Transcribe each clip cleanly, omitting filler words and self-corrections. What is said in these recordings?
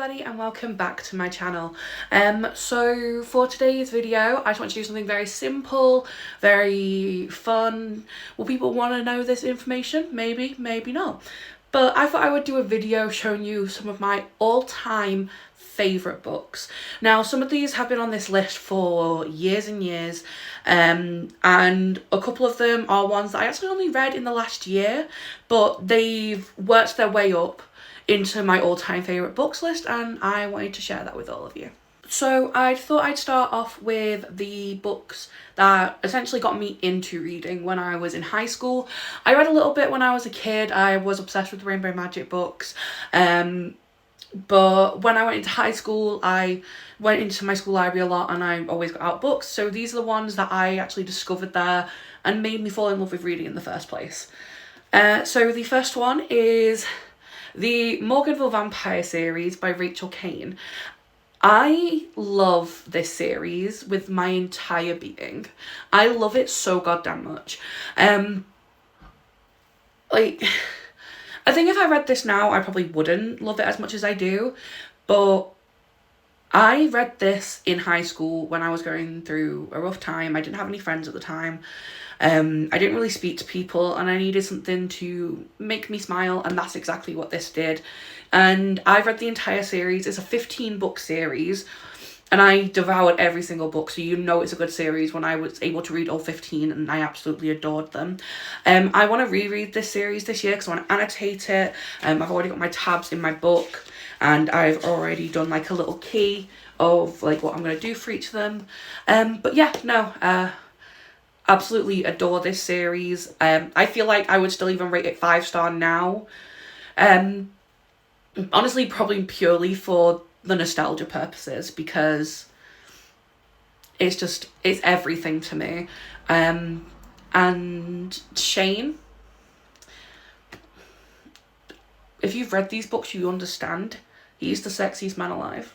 everybody and welcome back to my channel. So for today's video I just want to do something very simple, very fun. Will people want to know this information? Maybe, maybe not. But I thought I would do a video showing you some of my all-time favourite books. Now some of these have been on this list for years and years, and a couple of them are ones that I actually only read in the last year, but they've worked their way up into my all-time favourite books list, and I wanted to share that with all of you. So I thought I'd start off with the books that essentially got me into reading when I was in high school. I read a little bit when I was a kid. I was obsessed with Rainbow Magic books, but when I went into high school I went into my school library a lot and I always got out books, so these are the ones that I actually discovered there and made me fall in love with reading in the first place. So the first one is the Morganville Vampire series by Rachel Caine. I love this series with my entire being. I love it so goddamn much. I think if I read this now I probably wouldn't love it as much as I do, but I read this in high school when I was going through a rough time. I didn't have any friends at the time. I didn't really speak to people and I needed something to make me smile, and that's exactly what this did. And I've read the entire series. It's a 15-book series and I devoured every single book, so you know it's a good series when I was able to read all 15, and I absolutely adored them. I want to reread this series this year because I want to annotate it. I've already got my tabs in my book and I've already done like a little key of like what I'm going to do for each of them. But yeah, no, absolutely adore this series. I feel like I would still even rate it 5-star now. Honestly, probably purely for the nostalgia purposes, because it's everything to me. And Shane, if you've read these books you understand, he's the sexiest man alive.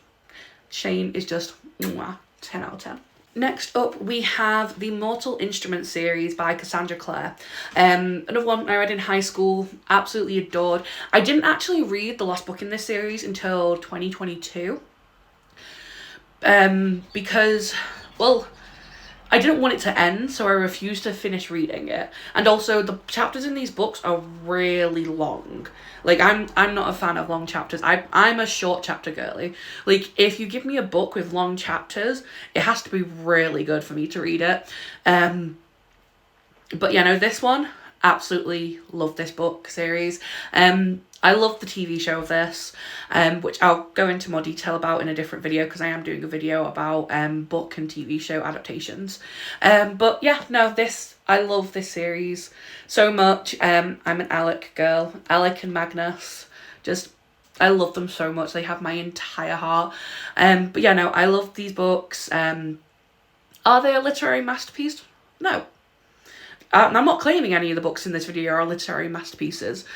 Shane is just mwah, 10 out of 10. Next up we have the Mortal Instruments series by Cassandra Clare. Another one I read in high school, absolutely adored. I didn't actually read the last book in this series until 2022. Because, well, I didn't want it to end, so I refused to finish reading it. And also the chapters in these books are really long. Like, I'm not a fan of long chapters. I'm a short chapter girly. Like, if you give me a book with long chapters, it has to be really good for me to read it. But yeah, no, this one, absolutely love this book series. I love the TV show of this, which I'll go into more detail about in a different video because I am doing a video about book and TV show adaptations. But yeah, no, I love this series so much. I'm an Alec girl. Alec and Magnus, I love them so much. They have my entire heart. But yeah, no, I love these books. Are they a literary masterpiece? No. I'm not claiming any of the books in this video are literary masterpieces,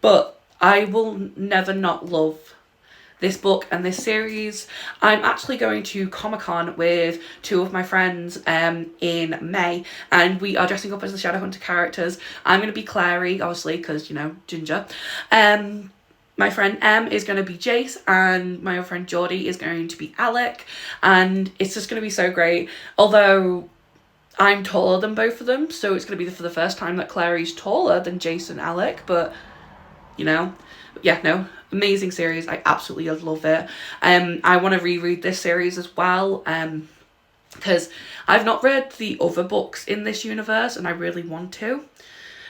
but I will never not love this book and this series. I'm actually going to Comic-Con with 2 of my friends in May, and we are dressing up as the Shadowhunter characters. I'm going to be Clary, obviously, because, you know, Ginger. My friend Em is going to be Jace, and my other friend Geordie is going to be Alec, and it's just going to be so great. Although I'm taller than both of them, so it's going to be for the first time that Clary's taller than Jace and Alec, but you know, yeah, no, amazing series. I absolutely love it. I want to reread this series as well, because I've not read the other books in this universe and I really want to.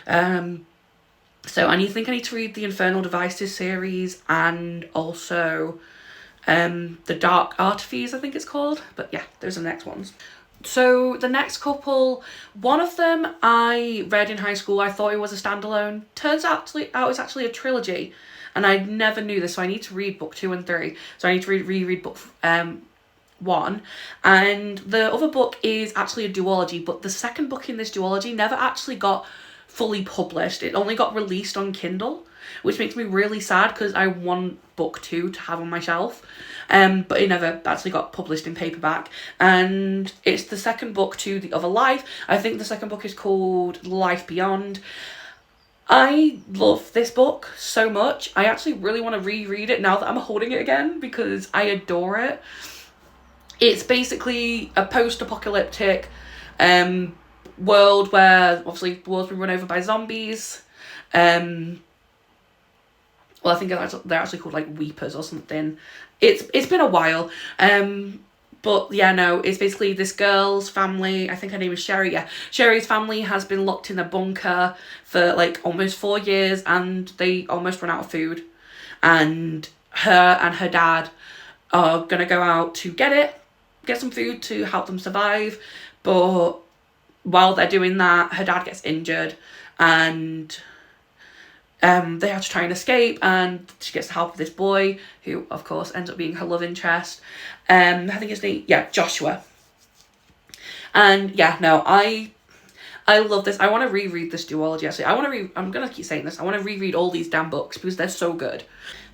So I think I need to read the Infernal Devices series and also the Dark Artifice, I think it's called. But yeah, those are the next ones. So the next couple, one of them I read in high school. I thought it was a standalone. Turns out it's actually a trilogy, and I never knew this, so I need to read book 2 and 3. So I need to reread book 1, and the other book is actually a duology, but the second book in this duology never actually got fully published. It only got released on Kindle, which makes me really sad because I want book 2 to have on my shelf. But it never actually got published in paperback, and it's the second book to The Other Life. I think the second book is called Life Beyond. I love this book so much. I actually really want to reread it now that I'm holding it again because I adore it. It's basically a post-apocalyptic world where obviously the world's been run over by zombies. Well, I think they're actually called like Weepers or something. It's been a while. But yeah, no, it's basically this girl's family. I think her name is Sherry. Yeah, Sherry's family has been locked in a bunker for like almost 4 years, and they almost run out of food. And her dad are gonna go out to get some food to help them survive. But while they're doing that, her dad gets injured, and they have to try and escape, and she gets the help of this boy who of course ends up being her love interest. I think his name, yeah, Joshua. And yeah, no, I love this. I want to reread this duology actually. I'm gonna keep saying this, I want to reread all these damn books because they're so good.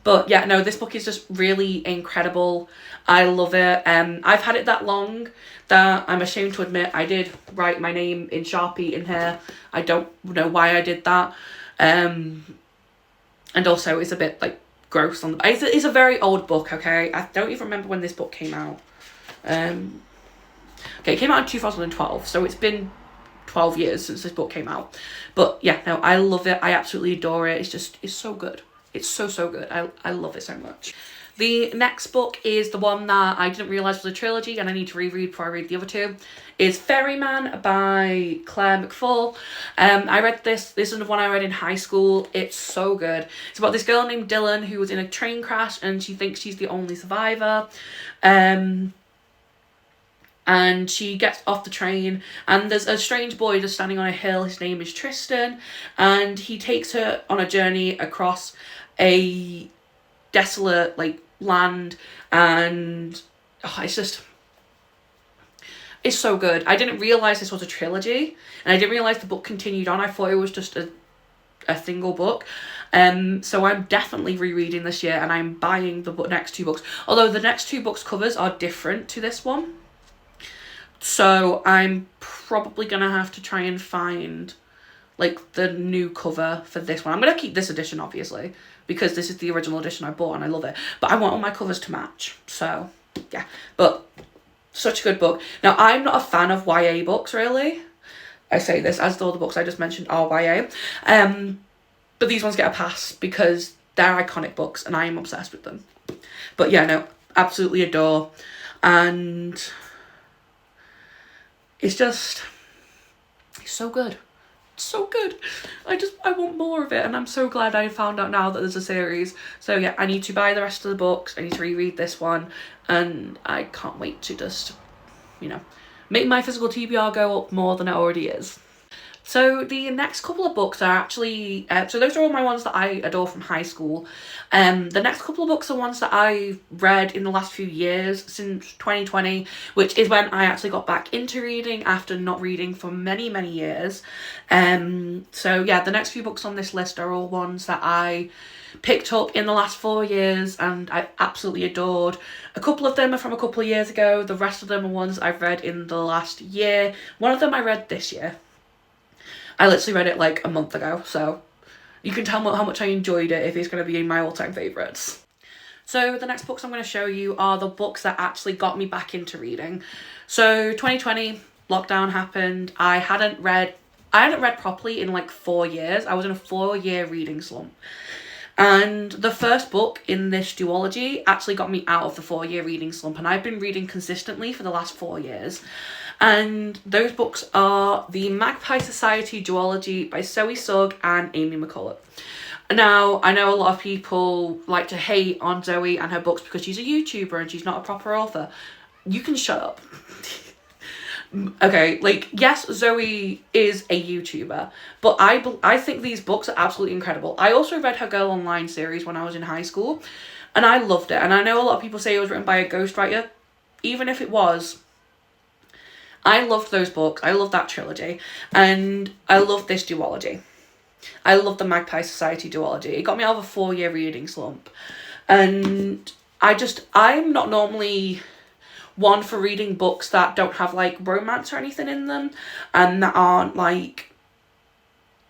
But yeah, no, this book is just really incredible. I love it. I've had it that long that I'm ashamed to admit I did write my name in Sharpie in here. I don't know why I did that. And also it's a bit like gross on the it's a very old book, okay? I don't even remember when this book came out. Okay, it came out in 2012, so it's been 12 years since this book came out. But yeah, no, I love it. I absolutely adore it. It's so good. It's so good. I love it so much. The next book is the one that I didn't realise was a trilogy and I need to reread before I read the other two. Is Ferryman by Claire McFall. I read this is the one I read in high school. It's so good. It's about this girl named Dylan who was in a train crash and she thinks she's the only survivor. And she gets off the train and there's a strange boy just standing on a hill. His name is Tristan, and he takes her on a journey across a desolate like land, and it's so good. I didn't realise this was a trilogy, and I didn't realise the book continued on. I thought it was just a single book. So I'm definitely rereading this year, and I'm buying the next two books. Although the next two books' covers are different to this one. So I'm probably going to have to try and find like the new cover for this one. I'm going to keep this edition, obviously, because this is the original edition I bought and I love it. But I want all my covers to match. So, yeah. But such a good book. Now, I'm not a fan of YA books, really. I say this as though the books I just mentioned are YA. But these ones get a pass because they're iconic books and I am obsessed with them. But yeah, no, absolutely adore. And it's so good. So good. I want more of it, and I'm so glad I found out now that there's a series. So yeah, I need to buy the rest of the books. I need to reread this one, and I can't wait to just, make my physical TBR go up more than it already is. So the next couple of books are actually, so those are all my ones that I adore from high school. The next couple of books are ones that I've read in the last few years, since 2020, which is when I actually got back into reading after not reading for many, many years. So yeah, the next few books on this list are all ones that I picked up in the last 4 years and I absolutely adored. A couple of them are from a couple of years ago. The rest of them are ones I've read in the last year. One of them I read this year. I literally read it like a month ago, so you can tell how much I enjoyed it if it's going to be in my all-time favourites. So the next books I'm going to show you are the books that actually got me back into reading. So 2020, lockdown happened. I hadn't read properly in like 4 years. I was in a 4-year reading slump. And the first book in this duology actually got me out of the 4-year reading slump, and I've been reading consistently for the last 4 years. And those books are the Magpie Society duology by Zoe Sugg and Amy McCullough. Now, I know a lot of people like to hate on Zoe and her books because she's a YouTuber and she's not a proper author. You can shut up. Okay, like, yes, Zoe is a YouTuber, but I think these books are absolutely incredible. I also read her Girl Online series when I was in high school, and I loved it. And I know a lot of people say it was written by a ghostwriter. Even if it was, I loved those books. I loved that trilogy. And I loved this duology. I loved the Magpie Society duology. It got me out of a 4-year reading slump. And I'm not normally one for reading books that don't have like romance or anything in them, and that aren't like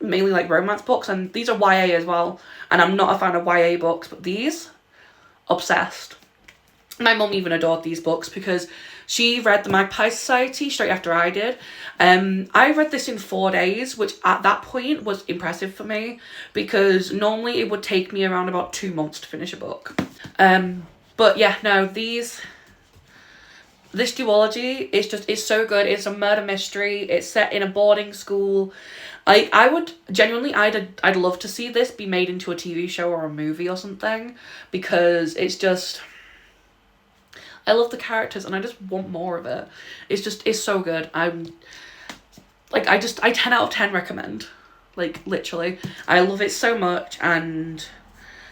mainly like romance books, and these are YA as well, and I'm not a fan of YA books, but these, obsessed. My mum even adored these books because she read The Magpie Society straight after I did. I read this in 4 days, which at that point was impressive for me, because normally it would take me around about 2 months to finish a book. But yeah, no, this duology is so good. It's a murder mystery. It's set in a boarding school. I would genuinely, I'd love to see this be made into a TV show or a movie or something, because it's I love the characters and I just want more of it. It's so good. I 10 out of 10 recommend. Like, literally. I love it so much, and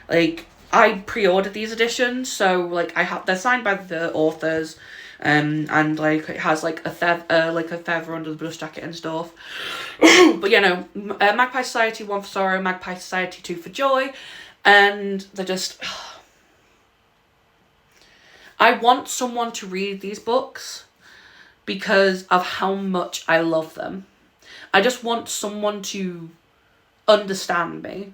like, I pre-ordered these editions, so like they're signed by the authors, and like it has like a feather under the dust jacket and stuff. But yeah, no, Magpie Society 1 for sorrow, Magpie Society 2 for joy, and they're just. I want someone to read these books because of how much I love them. I just want someone to understand me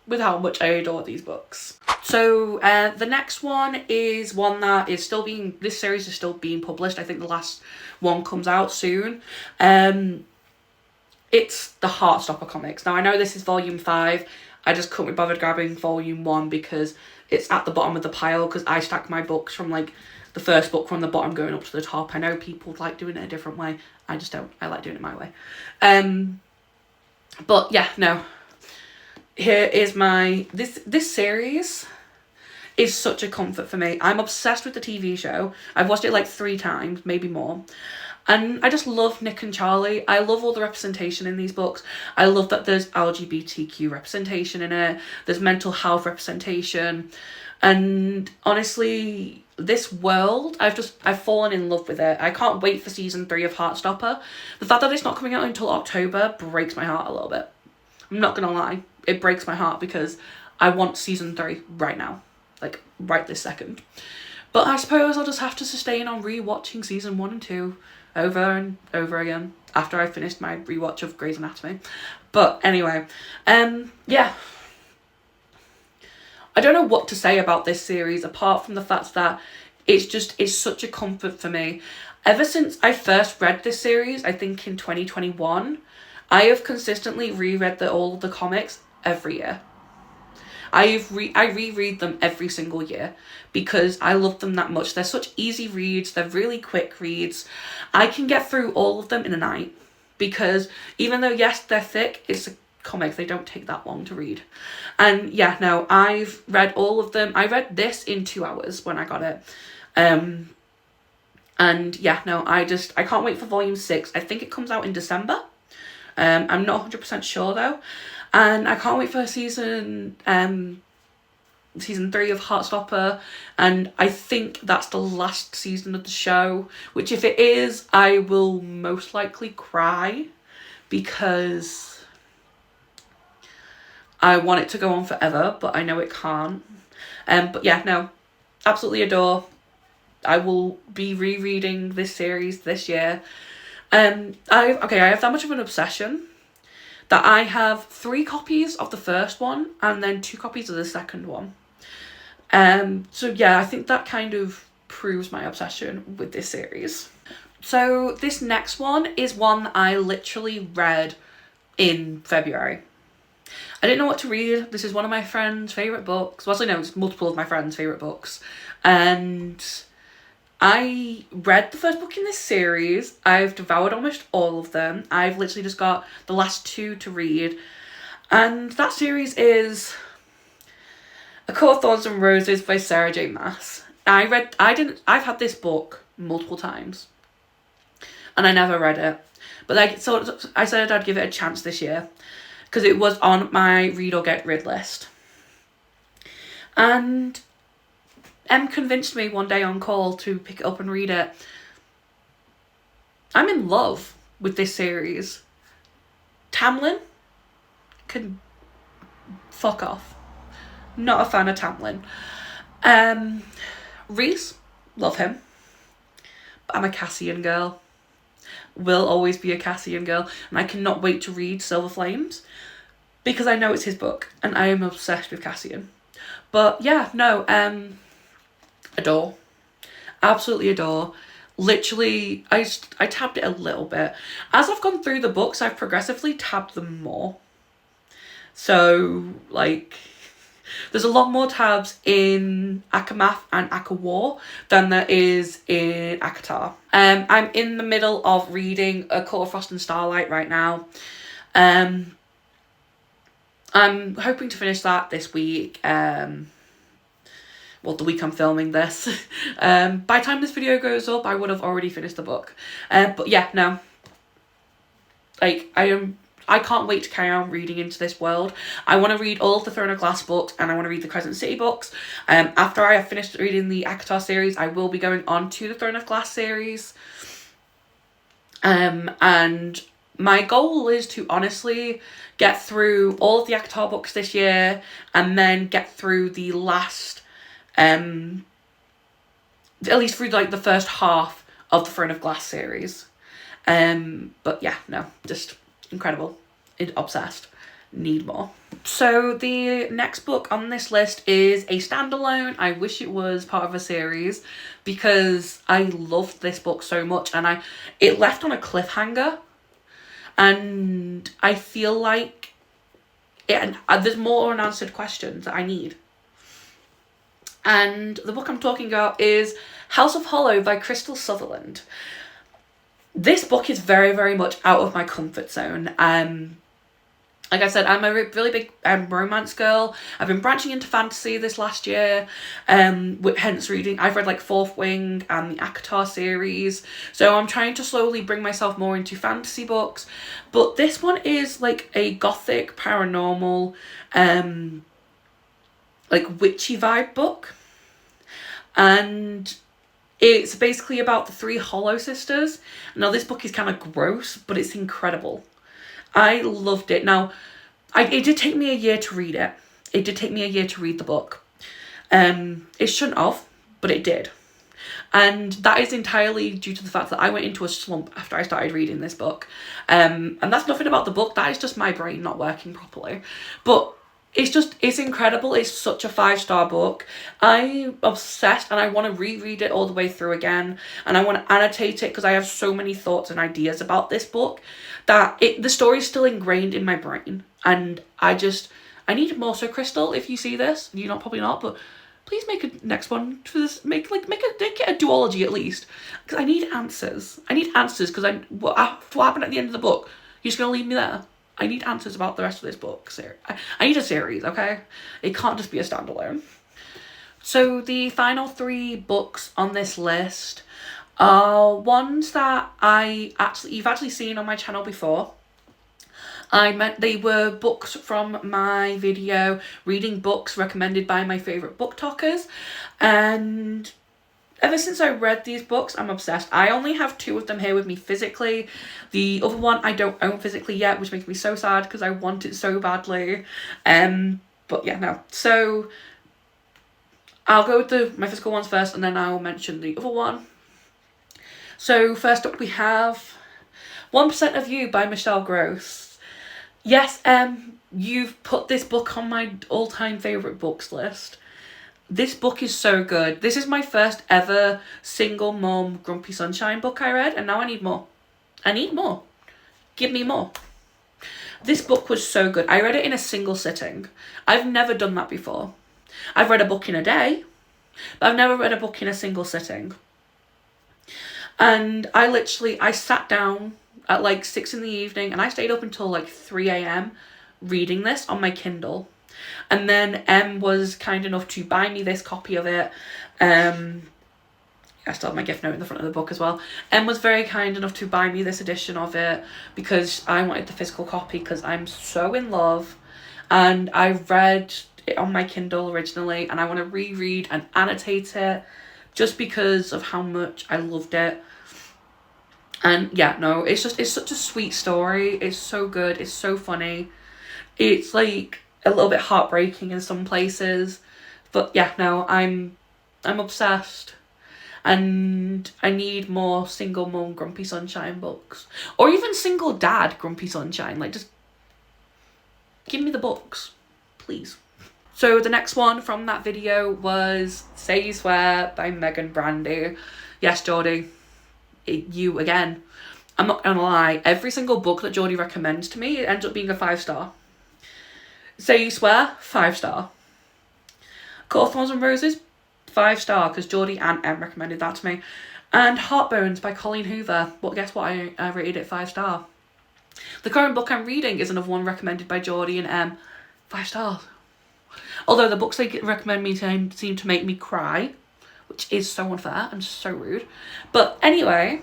with how much I adore these books. So the next one is one that is still being, this series is still being published. I think the last one comes out soon. It's the Heartstopper comics. Now I know this is volume 5. I just couldn't be bothered grabbing volume 1 because it's at the bottom of the pile, because I stack my books from like the first book from the bottom going up to the top. I know people like doing it a different way. I just don't. I like doing it my way. But yeah, no. Here is my, this series is such a comfort for me. I'm obsessed with the TV show. I've watched it like 3 times, maybe more. And I just love Nick and Charlie. I love all the representation in these books. I love that there's LGBTQ representation in it. There's mental health representation. And honestly, this world, I've fallen in love with it. I can't wait for season 3 of Heartstopper. The fact that it's not coming out until October breaks my heart a little bit. I'm not gonna lie. It breaks my heart because I want season 3 right now. Like, right this second. But I suppose I'll just have to sustain on rewatching season 1 and 2 over and over again after I finished my rewatch of Grey's Anatomy. But anyway, yeah. I don't know what to say about this series apart from the fact that it's such a comfort for me. Ever since I first read this series, I think in 2021, I have consistently reread all of the comics every year. I reread them every single year because I love them that much. They're such easy reads. They're really quick reads. I can get through all of them in a night because even though, yes, they're thick, it's a comic. They don't take that long to read. And yeah, no, I've read all of them. I read this in 2 hours when I got it. And yeah, no, I can't wait for volume 6. I think it comes out in December. I'm not 100% sure though. And I can't wait for season 3 of Heartstopper, and I think that's the last season of the show, which if it is, I will most likely cry because I want it to go on forever, but I know it can't. But yeah, no, absolutely adore. I will be rereading this series this year. I have that much of an obsession that I have 3 copies of the first one and then 2 copies of the second one. So yeah, I think that kind of proves my obsession with this series. So this next one is one that I literally read in February. I didn't know what to read. This is one of my friend's favourite books. Well, actually no, it's multiple of my friends' favourite books. And I read the first book in this series. I've devoured almost all of them. I've literally just got the last 2 to read. And that series is A Court of Thorns and Roses by Sarah J Maas. I've had this book multiple times. And I never read it. But I said I'd give it a chance this year. Because it was on my read or get rid list. And Em convinced me one day on call to pick it up and read it. I'm in love with this series. Tamlin can fuck off. Not a fan of Tamlin. Rhys, love him. But I'm a Cassian girl. will always be a Cassian girl, and I cannot wait to read Silver Flames because I know it's his book and I am obsessed with Cassian. But yeah, no, adore. Absolutely adore. Literally, I tabbed it a little bit. As I've gone through the books, I've progressively tabbed them more. So, like, there's a lot more tabs in Akamath and Akawar than there is in ACOTAR. I'm in the middle of reading A Court of Frost and Starlight right now. I'm hoping to finish that this week. The week I'm filming this. By the time this video goes up, I would have already finished the book. But yeah, no. Like, I can't wait to carry on reading into this world. I want to read all of the Throne of Glass books, and I want to read the Crescent City books. After I have finished reading the ACOTAR series, I will be going on to the Throne of Glass series. And my goal is to honestly get through all of the ACOTAR books this year, and then get through the last, at least through like the first half of the Throne of Glass series. But yeah, no, just incredible. Obsessed. Need more. So the next book on this list is a standalone. I wish it was part of a series because I loved this book so much, and it left on a cliffhanger, and I feel like there's more unanswered questions that I need. And the book I'm talking about is House of Hollow by Crystal Sutherland. This book is very, very much out of my comfort zone. Like I said, I'm a really big romance girl. I've been branching into fantasy this last year, hence reading. I've read like Fourth Wing and the ACOTAR series. So I'm trying to slowly bring myself more into fantasy books. But this one is like a gothic, paranormal, like witchy vibe book. And it's basically about the three Hollow sisters. Now, this book is kind of gross, but it's incredible. I loved it. Now, it did take me a year to read it. It did take me a year to read the book. It shouldn't have, but it did. And that is entirely due to the fact that I went into a slump after I started reading this book. And that's nothing about the book. That is just my brain not working properly. But it's incredible. It's such a 5-star book. I'm obsessed, and I want to reread it all the way through again. And I want to annotate it because I have so many thoughts and ideas about this book that the story's still ingrained in my brain. And I need more. So Crystal, if you see this, you're probably not, but please make a next one for this. Make it a duology at least, because I need answers. I need answers because what happened at the end of the book? You're just gonna leave me there. I need answers about the rest of this book. I need a series, okay? It can't just be a standalone. So the final 3 books on this list are ones that you've actually seen on my channel before. They were books from my video, reading books recommended by my favourite book talkers. And ever since I read these books, I'm obsessed. I only have 2 of them here with me physically. The other one I don't own physically yet, which makes me so sad because I want it so badly. But yeah, no. So I'll go with my physical ones first, and then I'll mention the other one. So first up we have 1% of You by Michelle Gross. Yes, you've put this book on my all-time favourite books list. This book is so good. This is my first ever single mom Grumpy Sunshine book I read, and now I need more. I need more. Give me more. This book was so good. I read it in a single sitting. I've never done that before. I've read a book in a day, but I've never read a book in a single sitting. And I sat down at like 6 in the evening, and I stayed up until like 3 a.m. reading this on my Kindle. And then Em was kind enough to buy me this copy of it. I still have my gift note in the front of the book as well. Em was very kind enough to buy me this edition of it because I wanted the physical copy because I'm so in love. And I read it on my Kindle originally, and I want to reread and annotate it just because of how much I loved it. And yeah, no, it's such a sweet story. It's so good. It's so funny. It's like a little bit heartbreaking in some places, but yeah, no, I'm obsessed. And I need more single mum Grumpy Sunshine books. Or even single dad Grumpy Sunshine. Like, just give me the books, please. So the next one from that video was Say You Swear by Megan Brandy. Yes, Geordie, you again. I'm not gonna lie, every single book that Geordie recommends to me, it ends up being a 5-star. Say You Swear, 5-star. Court of Thorns and Roses, 5-star, because Geordie and Em recommended that to me. And Heartbones by Colleen Hoover. Well, guess what? I rated it 5-star. The current book I'm reading is another one recommended by Geordie and Em. 5 stars. Although the books they recommend me seem to make me cry, which is so unfair and so rude. But anyway,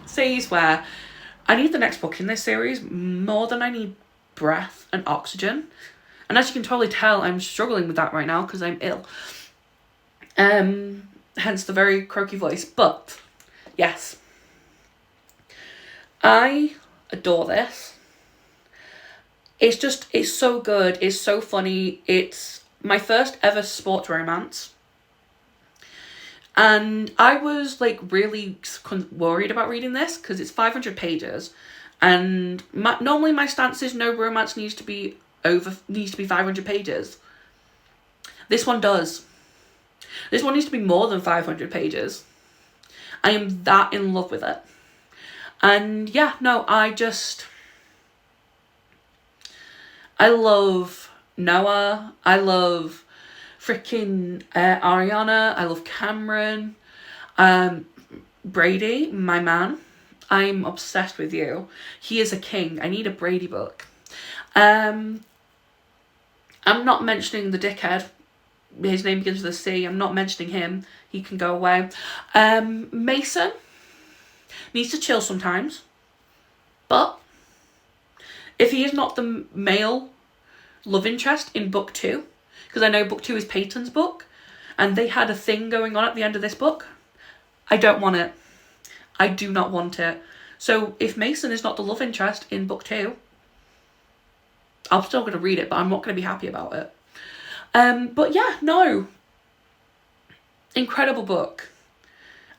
Say You Swear. I need the next book in this series more than I need breath and oxygen. And as you can totally tell, I'm struggling with that right now because I'm ill. Hence the very croaky voice. But, yes. I adore this. It's so good. It's so funny. It's my first ever sports romance. And I was like really worried about reading this because it's 500 pages. And normally my stance is no romance needs to be 500 pages. This one does. This one needs to be more than 500 pages. I am that in love with it. And yeah, no, I love Noah. I love freaking Ariana. I love Cameron. Brady, my man. I'm obsessed with you. He is a king. I need a Brady book. I'm not mentioning the dickhead. His name begins with a C. I'm not mentioning him. He can go away. Mason needs to chill sometimes. But if he is not the male love interest in book 2, because I know book 2 is Peyton's book, and they had a thing going on at the end of this book, I don't want it. I do not want it. So if Mason is not the love interest in book 2, I'm still going to read it, but I'm not going to be happy about it. But yeah, no. Incredible book.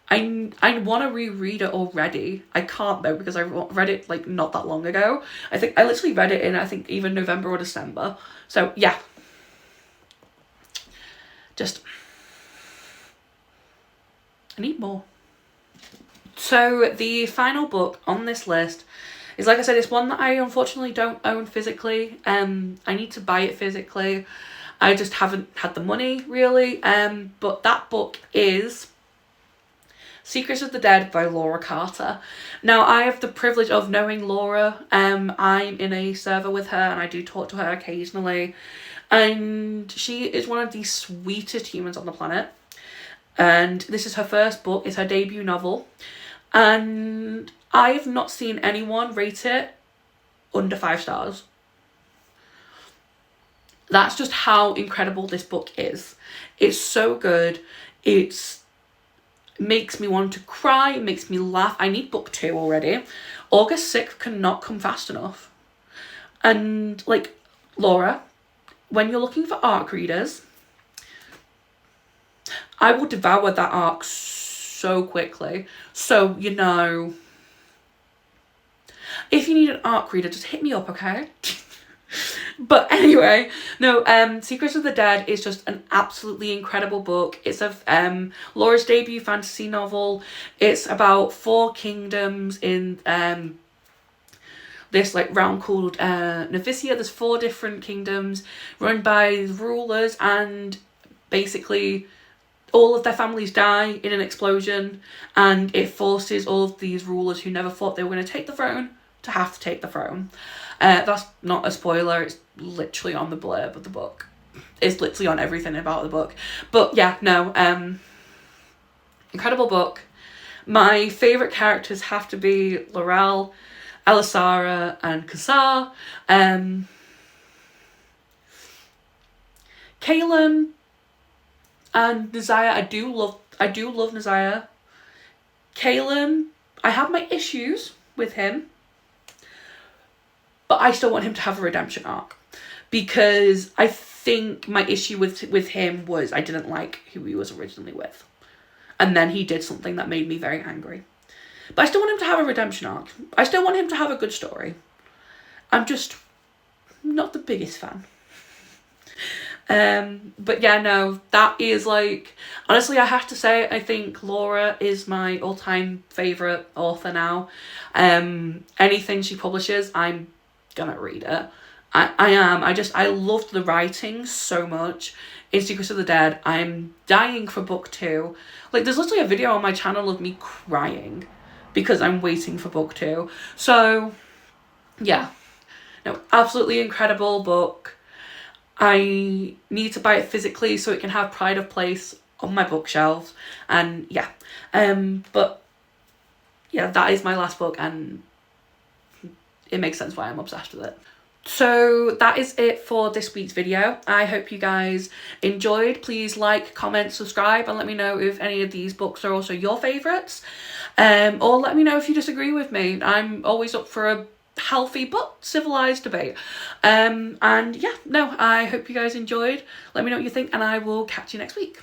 I want to reread it already. I can't though because I read it like not that long ago. I think I literally read it in even November or December. So yeah. I need more. So the final book on this list is, like I said, it's one that I unfortunately don't own physically. I need to buy it physically. I just haven't had the money really. But that book is Secrets of the Dead by Laura Carter. Now, I have the privilege of knowing Laura. I'm in a server with her and I do talk to her occasionally. And she is one of the sweetest humans on the planet. And this is her first book. It's her debut novel. And I have not seen anyone rate it under 5 stars. That's just how incredible this book is. It's so good. It makes me want to cry. It makes me laugh. I need book 2 already. August 6th cannot come fast enough. And like, Laura, when you're looking for ARC readers, I will devour that ARC so quickly. So, you know, if you need an ARC reader, just hit me up, okay? But anyway, no, Secrets of the Dead is just an absolutely incredible book. It's Laura's debut fantasy novel. It's about 4 kingdoms in this like realm called Novicia. There's 4 different kingdoms run by rulers, and basically all of their families die in an explosion, and it forces all of these rulers who never thought they were going to take the throne to have to take the throne. That's not a spoiler, it's literally on the blurb of the book. It's literally on everything about the book. But yeah, no, incredible book. My favourite characters have to be Laurel, Alisara and Cassar. Caleb and Nasiah, I do love Nasiah. Caleb, I have my issues with him, but I still want him to have a redemption arc, because I think my issue with him was I didn't like who he was originally with. and then he did something that made me very angry. But I still want him to have a redemption arc. I still want him to have a good story. I'm just not the biggest fan. But yeah, no, that is like, honestly, I have to say, I think Laura is my all-time favourite author now. Anything she publishes, I'm gonna read it. I loved the writing so much. In Secrets of the Dead, I'm dying for book 2. Like, there's literally a video on my channel of me crying because I'm waiting for book 2. So, yeah. No, absolutely incredible book. I need to buy it physically so it can have pride of place on my bookshelves. And yeah. But yeah, that is my last book, and it makes sense why I'm obsessed with it. So that is it for this week's video. I hope you guys enjoyed. Please like, comment, subscribe, and let me know if any of these books are also your favourites. Or let me know if you disagree with me. I'm always up for a healthy but civilized debate. And yeah, no, I hope you guys enjoyed. Let me know what you think, and I will catch you next week.